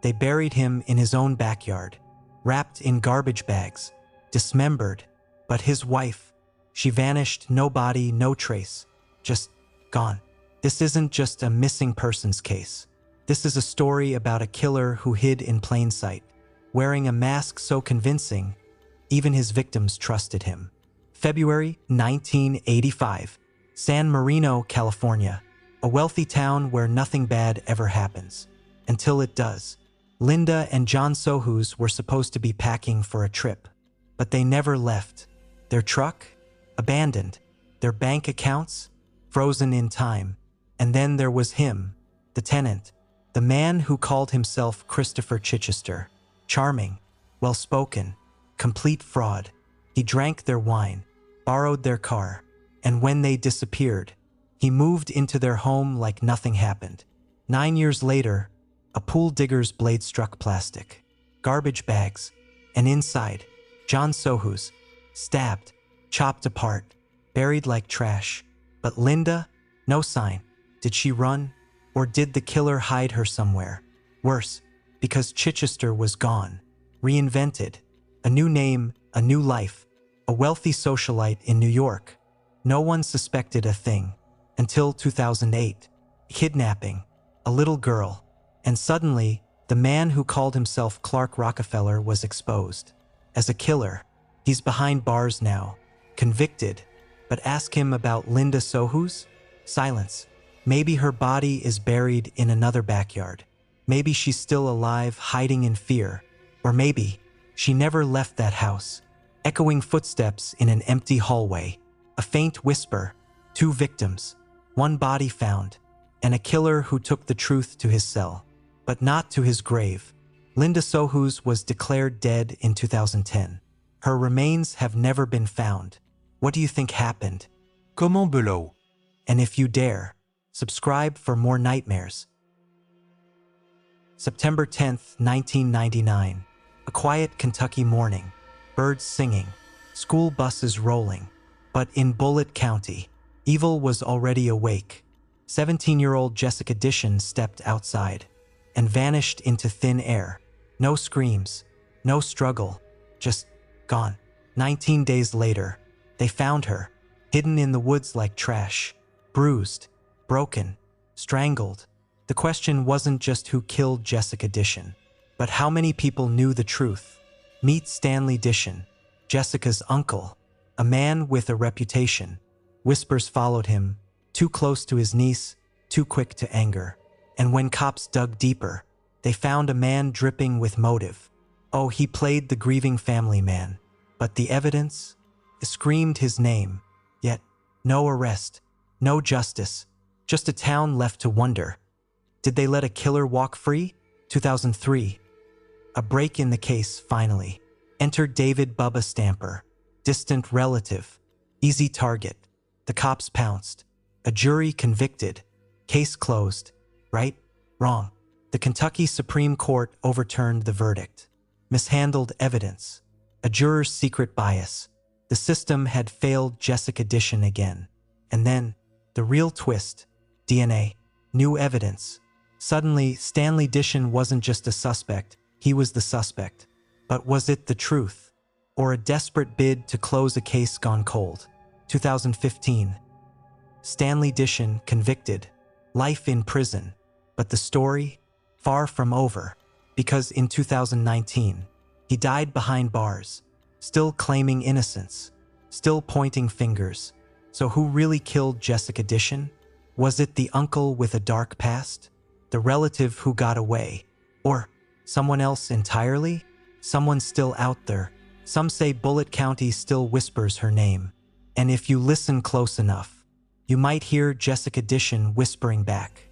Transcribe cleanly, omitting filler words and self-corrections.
They buried him in his own backyard, wrapped in garbage bags, dismembered. But his wife, she vanished, no body, no trace, just gone. This isn't just a missing persons case. This is a story about a killer who hid in plain sight, wearing a mask so convincing, even his victims trusted him. February 1985, San Marino, California, a wealthy town where nothing bad ever happens. Until it does. Linda and John Sohus were supposed to be packing for a trip, but they never left. Their truck? Abandoned. Their bank accounts? Frozen in time. And then there was him, the tenant, the man who called himself Christopher Chichester. Charming, well-spoken, complete fraud. He drank their wine, borrowed their car, and when they disappeared, he moved into their home like nothing happened. 9 years later, a pool digger's blade struck plastic, garbage bags, and inside, John Sohus, stabbed, chopped apart, buried like trash. But Linda, no sign. Did she run? Or did the killer hide her somewhere? Worse, because Chichester was gone, reinvented, a new name, a new life, a wealthy socialite in New York. No one suspected a thing until 2008. Kidnapping, a little girl, and suddenly, the man who called himself Clark Rockefeller was exposed. As a killer, he's behind bars now, convicted. But ask him about Linda Sohus? Silence. Maybe her body is buried in another backyard. Maybe she's still alive, hiding in fear. Or maybe she never left that house. Echoing footsteps in an empty hallway. A faint whisper. 2 victims. 1 body found. And a killer who took the truth to his cell. But not to his grave. Linda Sohus was declared dead in 2010. Her remains have never been found. What do you think happened? Comment below? And if you dare, subscribe for more nightmares. September 10th, 1999. A quiet Kentucky morning. Birds singing. School buses rolling. But in Bullitt County, evil was already awake. 17-year-old Jessica Dishon stepped outside and vanished into thin air. No screams, no struggle, just gone. 19 days later, they found her, hidden in the woods like trash, bruised, broken, strangled. The question wasn't just who killed Jessica Dishon, but how many people knew the truth. Meet Stanley Dishon, Jessica's uncle, a man with a reputation. Whispers followed him, too close to his niece, too quick to anger. And when cops dug deeper, they found a man dripping with motive. Oh, he played the grieving family man. But the evidence screamed his name. Yet, no arrest, no justice, just a town left to wonder. Did they let a killer walk free? 2003. A break in the case, finally. Entered David Bubba Stamper, distant relative, easy target. The cops pounced. A jury convicted. Case closed. Right? Wrong. The Kentucky Supreme Court overturned the verdict. Mishandled evidence. A juror's secret bias. The system had failed Jessica Dishon again. And then, the real twist. DNA. New evidence. Suddenly, Stanley Dishon wasn't just a suspect, he was the suspect. But was it the truth? Or a desperate bid to close a case gone cold? 2015. Stanley Dishon convicted. Life in prison. But the story? Far from over. Because in 2019, he died behind bars, still claiming innocence, still pointing fingers. So who really killed Jessica Dishon? Was it the uncle with a dark past? The relative who got away? Or someone else entirely? Someone still out there. Some say Bullitt County still whispers her name. And if you listen close enough, you might hear Jessica Dishon whispering back.